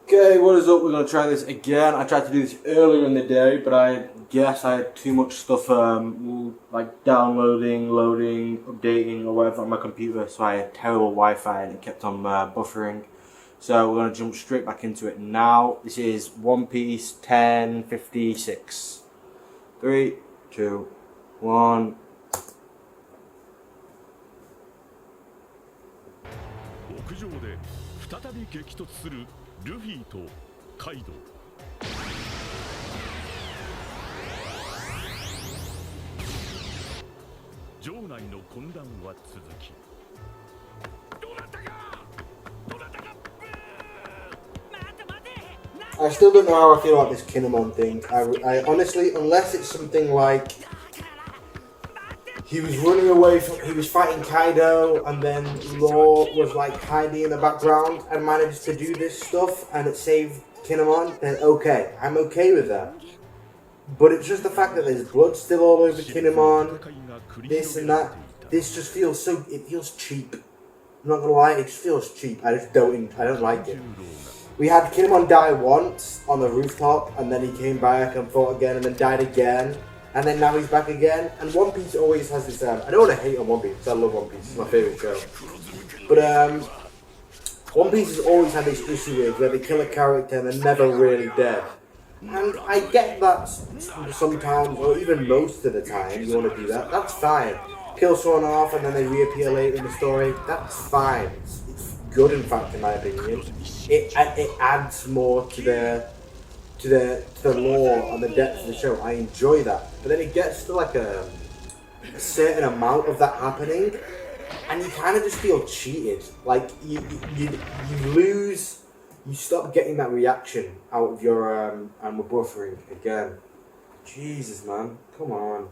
Okay, what is up? We're going to try this again. I tried to do this earlier in the day, but I guess I had too much stuff like downloading, loading, updating or whatever on my computer, so I had terrible Wi-Fi and it kept on buffering. So we're going to jump straight back into it now. This is One Piece 1056. 3, 2, 1. 屋上で再び激突するルフィとカイドウ。城内の混乱は続き、I still don't know how I feel about this Kinemon thing. I honestly, unless it's something like he was running away from, he was fighting Kaido, and then Law was like hiding in the background and managed to do this stuff, and it saved Kinemon, then okay, I'm okay with that. But it's just the fact that there's blood still all over Kinemon, this and that. This just feels so, it feels cheap. I'm not gonna lie, it just feels cheap. I don't like it. We had Kinemon die once on the rooftop, and then he came back and fought again, and then died again. And then now he's back again. And One Piece always has this, I don't want to hate on One Piece, because I love One Piece, it's my favourite show. But One Piece has always had this issue with where they kill a character and they're never really dead. And I get that sometimes, or even most of the time, you want to do that. That's fine. Kill someone off and then they reappear later in the story. That's fine. It's good, in fact, in my opinion. It adds more to the lore and the depth of the show. I enjoy that. But then it gets to like a certain amount of that happening, and you kind of just feel cheated. Like you lose. You stop getting that reaction out of your and we're buffering again. Jesus, man, come on.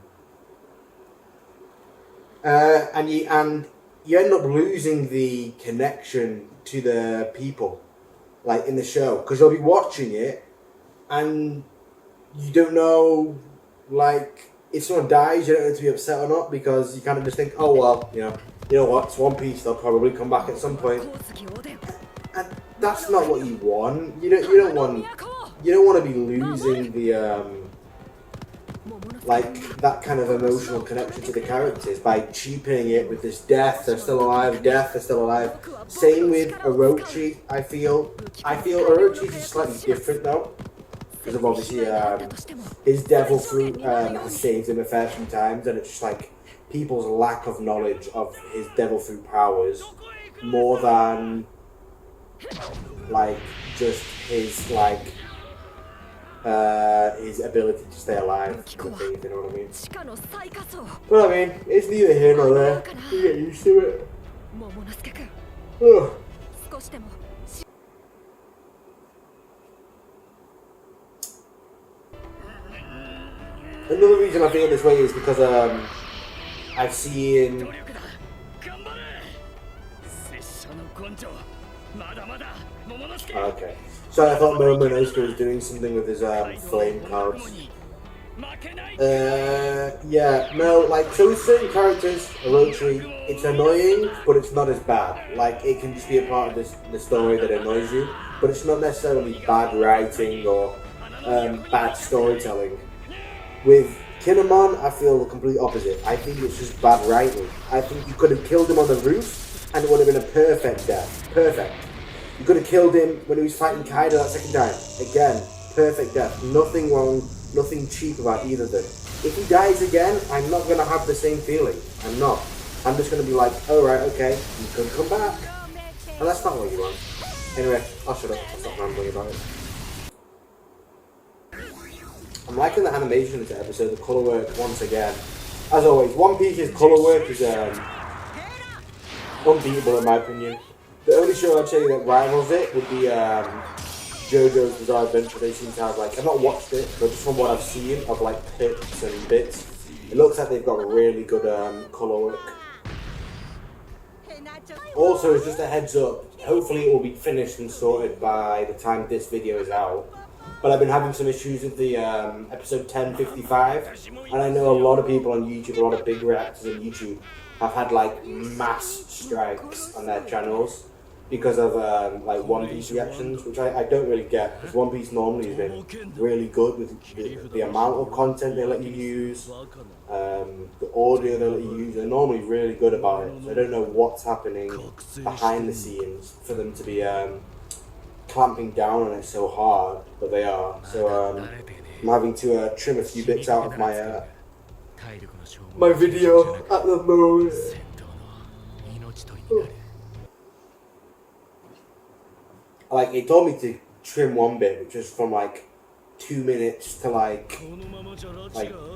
And you end up losing the connection to the people, like in the show, because you'll be watching it and you don't know, like, if someone dies, you don't know to be upset or not, because you kind of just think, oh well, you know what, it's One Piece, they'll probably come back at some point. And that's not what you want. You don't want to be losing the like that kind of emotional connection to the characters by cheapening it with this death, they're still alive, death, they're still alive. Same with Orochi, I feel Orochi is slightly different though, because of obviously his devil fruit has saved him a fair few times, and it's just like people's lack of knowledge of his devil fruit powers more than like just his like his ability to stay alive, if you know what I mean. But I mean, it's neither here nor there. You get used to it. Ugh. Another reason I feel this way is because I've seen okay. So I thought Momonosuke was doing something with his flame clouds. Yeah, no, like, so with certain characters, Orochi, it's annoying, but it's not as bad. Like, it can just be a part of the story that annoys you, but it's not necessarily bad writing or bad storytelling. With Kinemon, I feel the complete opposite. I think it's just bad writing. I think you could have killed him on the roof, and it would have been a perfect death. Perfect. You could have killed him when he was fighting Kaido that second time. Again, perfect death. Nothing wrong, nothing cheap about either of them. If he dies again, I'm not going to have the same feeling. I'm not. I'm just going to be like, oh right, okay, you could come back. And that's not what you want. Anyway, I'll shut up. I'll stop rambling about it. I'm liking the animation of this episode, the colour work once again. As always, One Piece's colour work is unbeatable in my opinion. The only show I'd say that rivals it would be JoJo's Bizarre Adventure. They seem to have, like, I've not watched it, but just from what I've seen of like pics and bits, it looks like they've got a really good colour work. Also, just a heads up, hopefully it will be finished and sorted by the time this video is out. But I've been having some issues with the episode 1055, and I know a lot of people on YouTube, a lot of big reactors on YouTube, have had like mass strikes on their channels. because of like One Piece reactions, which I don't really get, because One Piece normally has been really good with the amount of content they let you use, the audio they let you use. They're normally really good about it. So I don't know what's happening behind the scenes for them to be clamping down on it so hard, but they are. So I'm having to trim a few bits out of my video at the moment. Like, it told me to trim one bit, which was from like 2 minutes to like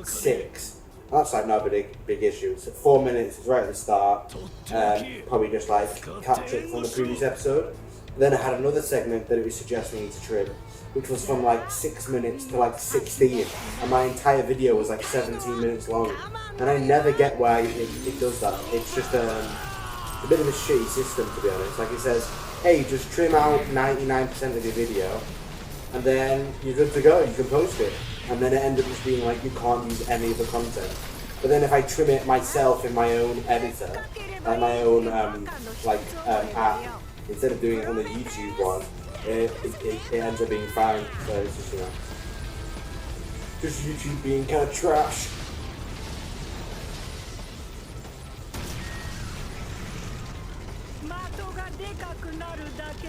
6. That's like not a big issue. It's 4 minutes, it's right at the start. Probably just like capture it from the previous episode. Then I had another segment that it was suggesting me to trim, which was from like 6 minutes to like 16. And my entire video was like 17 minutes long. And I never get why it does that. It's just a bit of a shitty system, to be honest. Like, it says, hey, just trim out 99% of your video, and then you're good to go, you can post it. And then it ends up just being like, you can't use any of the content. But then if I trim it myself in my own editor, like my own app, instead of doing it on the YouTube one, it ends up being fine. So it's just, just YouTube being kind of trash.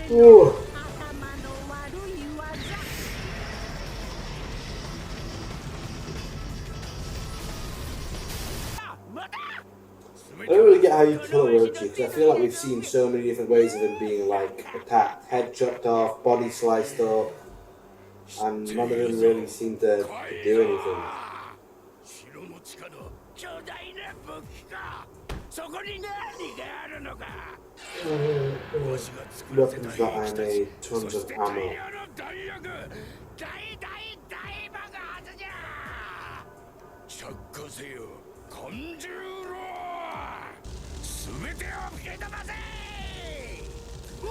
Ooh. I don't really get how you kill Orochi, because I feel like we've seen so many different ways of him being like attacked. Head chopped off, body sliced up, and none of them really seem to do anything. Weapons that I made, tons of ammo.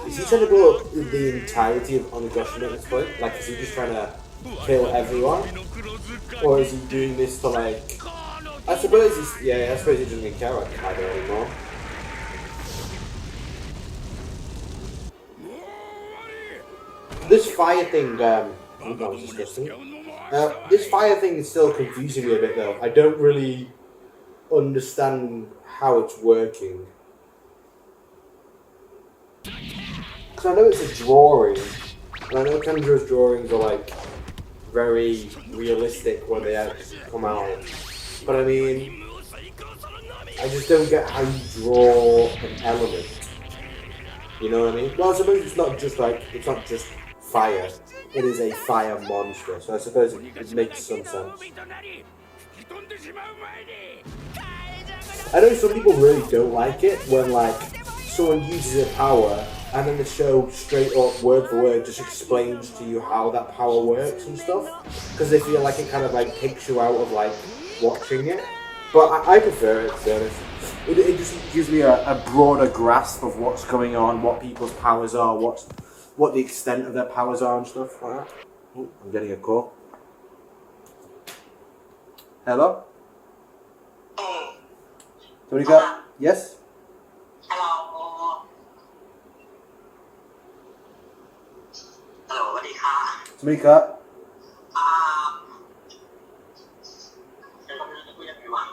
Is he trying to blow up the entirety of Onigashima at this point? Like, is he just trying to kill everyone? Or is he doing this to, like... I suppose he's... Yeah, I suppose he doesn't even care about Kaido anymore. This fire thing, that was disgusting. This fire thing is still confusing me a bit, though. I don't really understand how it's working. Because I know it's a drawing, and I know Tanjiro's drawings are like very realistic when they actually come out. But I mean, I just don't get how you draw an element. You know what I mean? Well, I suppose it's not just fire. It is a fire monster, so I suppose it makes some sense. I know some people really don't like it when like someone uses a power and then the show straight up, word for word, just explains to you how that power works and stuff, because they feel like it kind of like takes you out of like watching it. But I prefer it, to be honest. It just gives me a broader grasp of what's going on, what people's powers are, what the extent of their powers are and stuff like that. Ooh, I'm getting a call. Hello? Somebody got... Yes? Hello. Hello, สวัสดีค่ะ Somebody got... เดี๋ยวเราจะคุยกันดีกว่า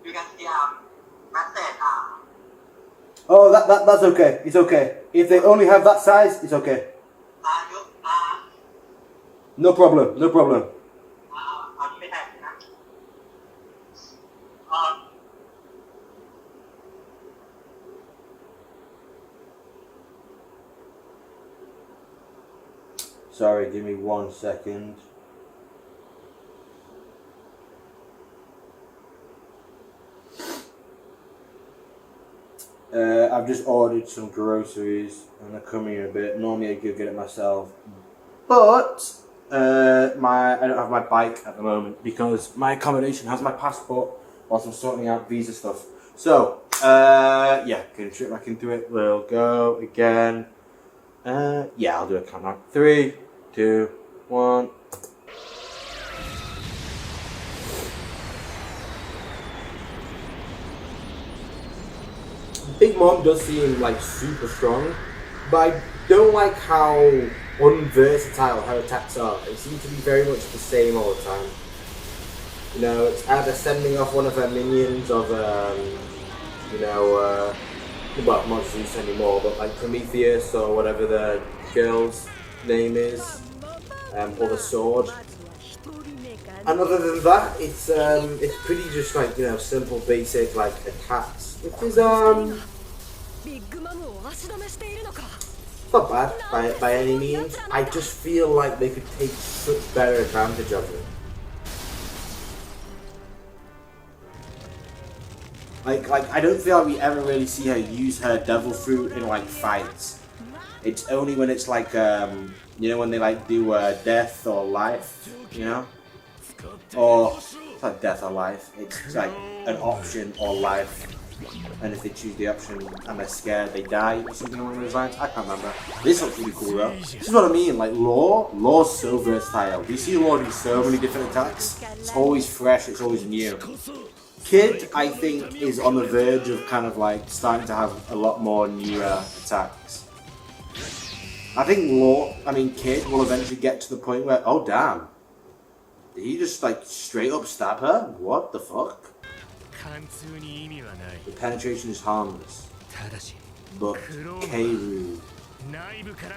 you can see message Oh, that's okay. It's okay. If they only have that size, it's okay. you No problem. No problem. เอาที่ไม่ได้นะSorry, give me 1 second. I've just ordered some groceries and they're coming in a bit. Normally I could get it myself, but I don't have my bike at the moment because my accommodation has my passport whilst I'm sorting out visa stuff. So yeah, getting straight back into it. We'll go again. Yeah, I'll do a countdown. 3, 2, 1. Big Mom does seem like super strong, but I don't like how unversatile her attacks are. They seem to be very much the same all the time. You know, it's either sending off one of her minions of, well, not Zeus anymore, but like Prometheus or whatever the girl's name is, or the sword. And other than that, it's pretty just like, you know, simple, basic like attacks. It is not bad by any means. I just feel like they could take such better advantage of it. Like I don't feel like we ever really see her use her devil fruit in like fights. It's only when it's like you know, when they like do death or life, you know, or it's like death or life. It's like an option or life, and if they choose the option and they're scared, they die or something along those lines. I can't remember. This looks really cool though. This is what I mean. Like Law's so versatile. We see Law do so many different attacks. It's always fresh. It's always new. Kid, I think, is on the verge of kind of like starting to have a lot more newer attacks. I think Kid will eventually get to the point where, oh damn, did he just like straight up stab her? What the fuck? The penetration is harmless, but Keiru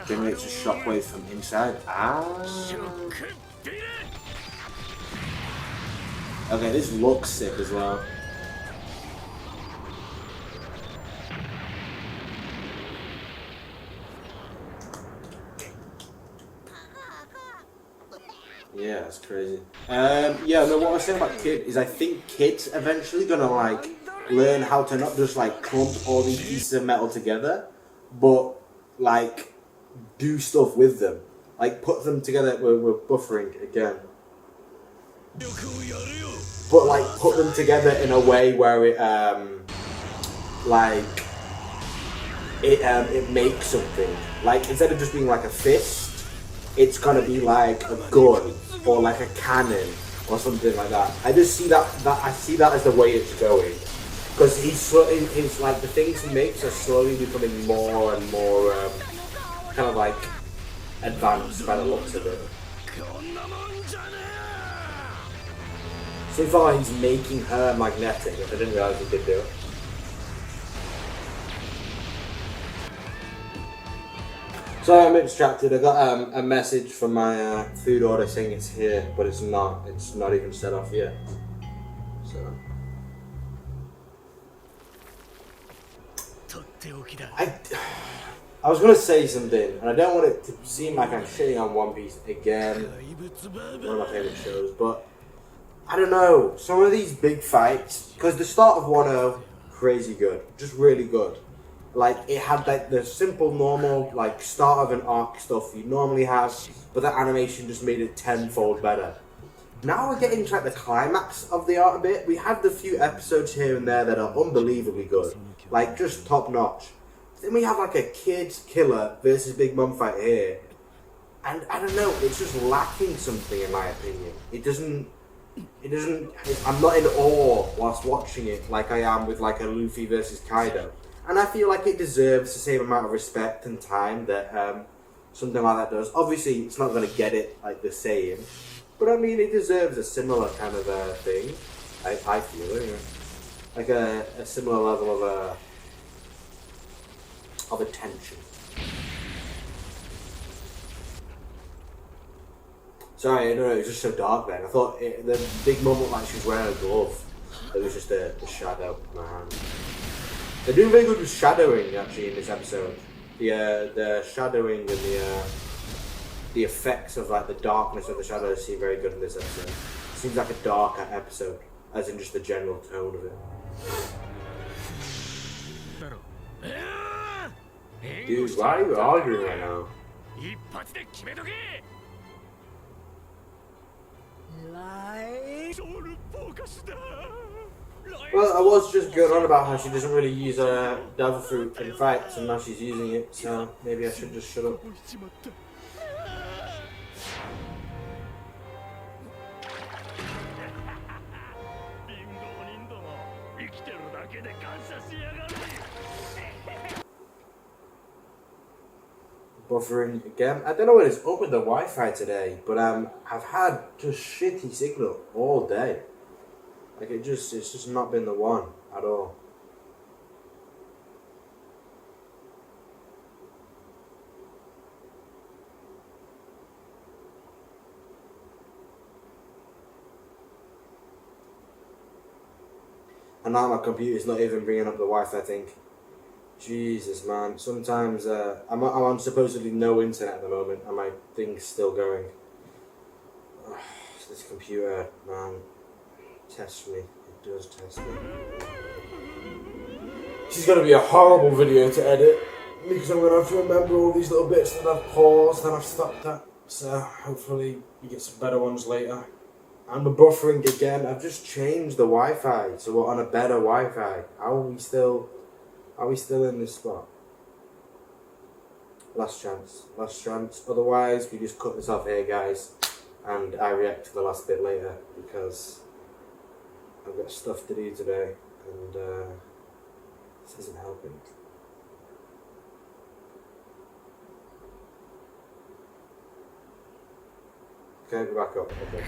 generates a shockwave from inside. Okay, this looks sick as well. Yeah, that's crazy. Yeah, no, what I was saying about Kid is I think Kid's eventually gonna like learn how to not just like clump all these pieces of metal together, but like do stuff with them. Like put them together. We're buffering again. But like put them together in a way where it it makes something. Like instead of just being like a fist, it's gonna be like a gun or like a cannon or something like that. I just see that I see that as the way it's going, because he's like the things he makes are slowly becoming more and more kind of like advanced by the looks of it. So far he's making her magnetic, which I didn't realise he did do. So I'm a bit distracted. I got a message from my food order saying it's here, but it's not. It's not even set off yet. So I was gonna say something, and I don't want it to seem like I'm shitting on One Piece again. One of my favourite shows, but I don't know. Some of these big fights, because the start of 1.0, crazy good, just really good. Like it had like the simple, normal like start of an arc stuff you normally have, but that animation just made it tenfold better. Now we're getting to like the climax of the arc a bit. We have the few episodes here and there that are unbelievably good, like just top notch. Then we have like a Kid Killer versus Big Mom fight here, and I don't know, it's just lacking something in my opinion. It doesn't. I'm not in awe whilst watching it like I am with like a Luffy versus Kaido. And I feel like it deserves the same amount of respect and time that something like that does. Obviously, it's not going to get it like the same, but I mean, it deserves a similar kind of thing. I feel anyway, like a similar level of attention. Sorry, no, it was just so dark then. I thought the Big Mom looked like she was wearing a glove. It was just a shadow on her hand. They're doing very good with shadowing actually in this episode. The shadowing and the effects of like the darkness of the shadows seem very good in this episode. It seems like a darker episode, as in just the general tone of it. Dude, why are you arguing right now? Well, I was just going on about how she doesn't really use devil fruit in fights, and now she's using it, so maybe I should just shut up. buffering again. I don't know what is up with the Wi-Fi today, but I've had just shitty signal all day. Like it's just not been the one at all. And now my computer's not even bringing up the Wi-Fi thing. Jesus, man. Sometimes I'm on supposedly no internet at the moment, and my thing's still going. Ugh, this computer, man, tests me. It does test me. This is gonna be a horrible video to edit because I'm gonna have to remember all these little bits that I've paused and I've stopped at. So hopefully we get some better ones later. And we're buffering again. I've just changed the Wi-Fi, so we're on a better Wi-Fi. How are we still? Are we still in this spot? Last chance. Last chance. Otherwise, we just cut this off here, guys. And I react to the last bit later because I've got stuff to do today. And this isn't helping. Okay, go back up. Okay.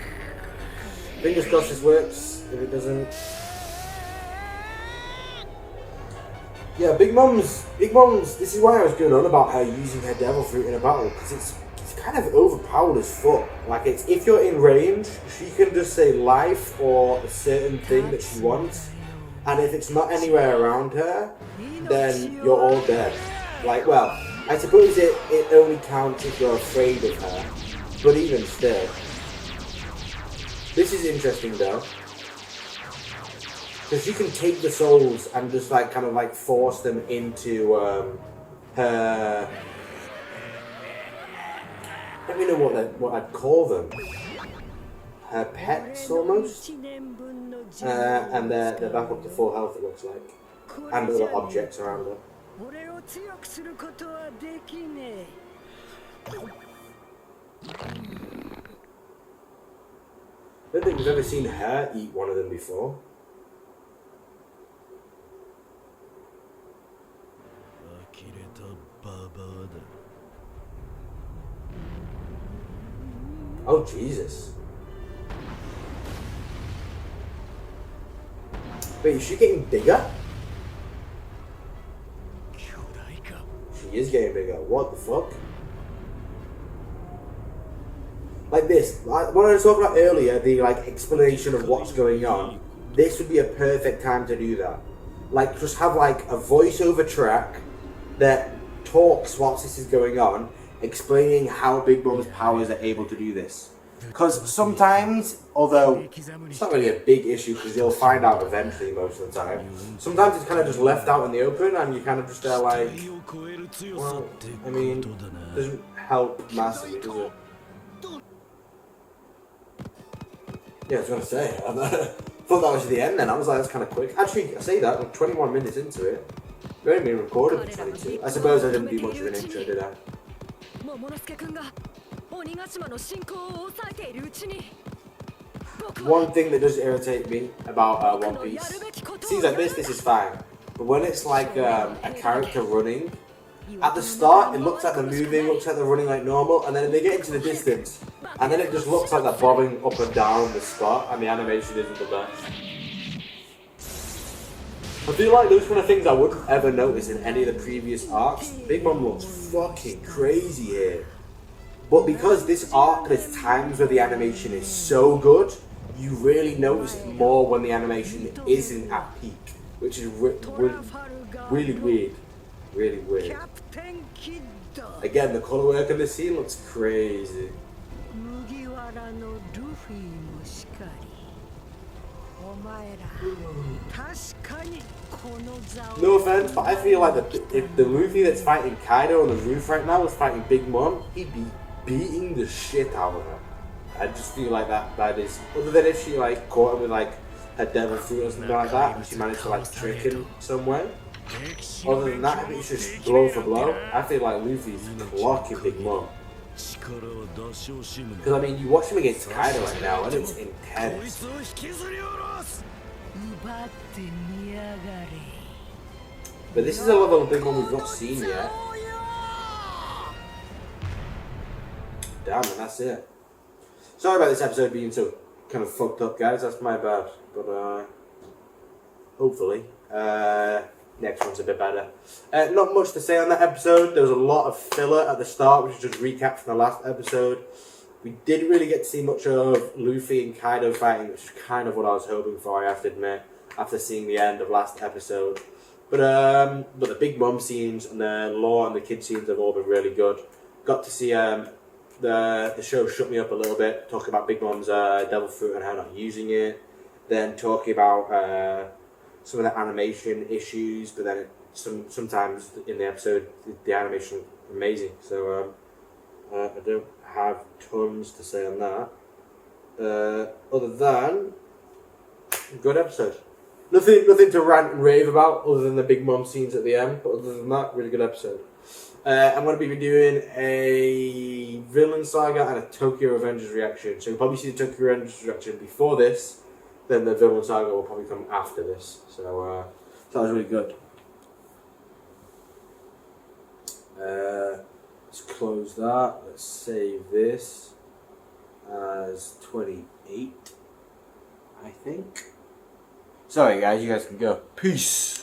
Fingers crossed this works. If it doesn't... Yeah, Big Mom's, this is why I was going on about her using her devil fruit in a battle, because it's kind of overpowered as fuck. Like, it's, if you're in range, she can just say life or a certain thing that she wants, and if it's not anywhere around her, then you're all dead. Like, well, I suppose it only counts if you're afraid of her, but even still. This is interesting though. Because you can take the souls and just like kind of like force them into her. I don't even know what I'd call them. Her pets almost. And they're back up to full health, it looks like. And other objects around her. I don't think we've ever seen her eat one of them before. Oh, Jesus. Wait, is she getting bigger? She is getting bigger. What the fuck? Like this, like what I was talking about earlier, the like explanation of what's going on. This would be a perfect time to do that. Like, just have like a voiceover track that talks whilst this is going on, explaining how Big Mom's powers are able to do this. Because sometimes, although it's not really a big issue because you'll find out eventually most of the time, sometimes it's kind of just left out in the open and you kind of just are like, well, I mean, it doesn't help massively, does it? Yeah, I was going to say, I thought that was the end then, I was like, that's kind of quick. Actually, I say that, like 21 minutes into it. We've only been recorded for 22. I suppose I didn't do much of an intro, did I? One thing that does irritate me about One Piece, seems like this is fine, but when it's like a character running, at the start it looks like they're moving, looks like they're running like normal, and then they get into the distance, and then it just looks like they're bobbing up and down the spot, and the animation isn't the best. I feel like those kind of things I wouldn't ever notice in any of the previous arcs. Big Mom looks fucking crazy here. But because this arc, there's times where the animation is so good, you really notice it more when the animation isn't at peak, which is really weird. Really weird. Again, the color work in this scene looks crazy. No offense, but I feel like if the Luffy that's fighting Kaido on the roof right now was fighting Big Mom, he'd be beating the shit out of her. I just feel like that is, other than if she like caught him with like her devil fruit or something like that, and she managed to like trick him some way. Other than that, if it's just blow for blow, I feel like Luffy's clocking Big Mom. Because I mean, you watch him against Kaido right now, and it's intense. But this is a level of Big Mom we've not seen yet. Damn, and that's it. Sorry about this episode being so kind of fucked up, guys. That's my bad. But hopefully, next one's a bit better. Not much to say on that episode. There was a lot of filler at the start, which is just recap from the last episode. We didn't really get to see much of Luffy and Kaido fighting, which is kind of what I was hoping for, I have to admit, after seeing the end of last episode. But the Big Mom scenes and the Law and the kid scenes have all been really good. Got to see the show shut me up a little bit, talking about Big Mom's Devil Fruit and how not using it. Then talking about some of the animation issues, but then sometimes in the episode the animation was amazing. So I don't have tons to say on that. Other than good episode. Nothing to rant and rave about other than the Big Mom scenes at the end. But other than that, really good episode. I'm going to be doing a Villain Saga and a Tokyo Revengers reaction. So you'll probably see the Tokyo Revengers reaction before this. Then the Villain Saga will probably come after this. So that was really good. Let's close that. Let's save this as 28, I think. Sorry guys, you guys can go. Peace.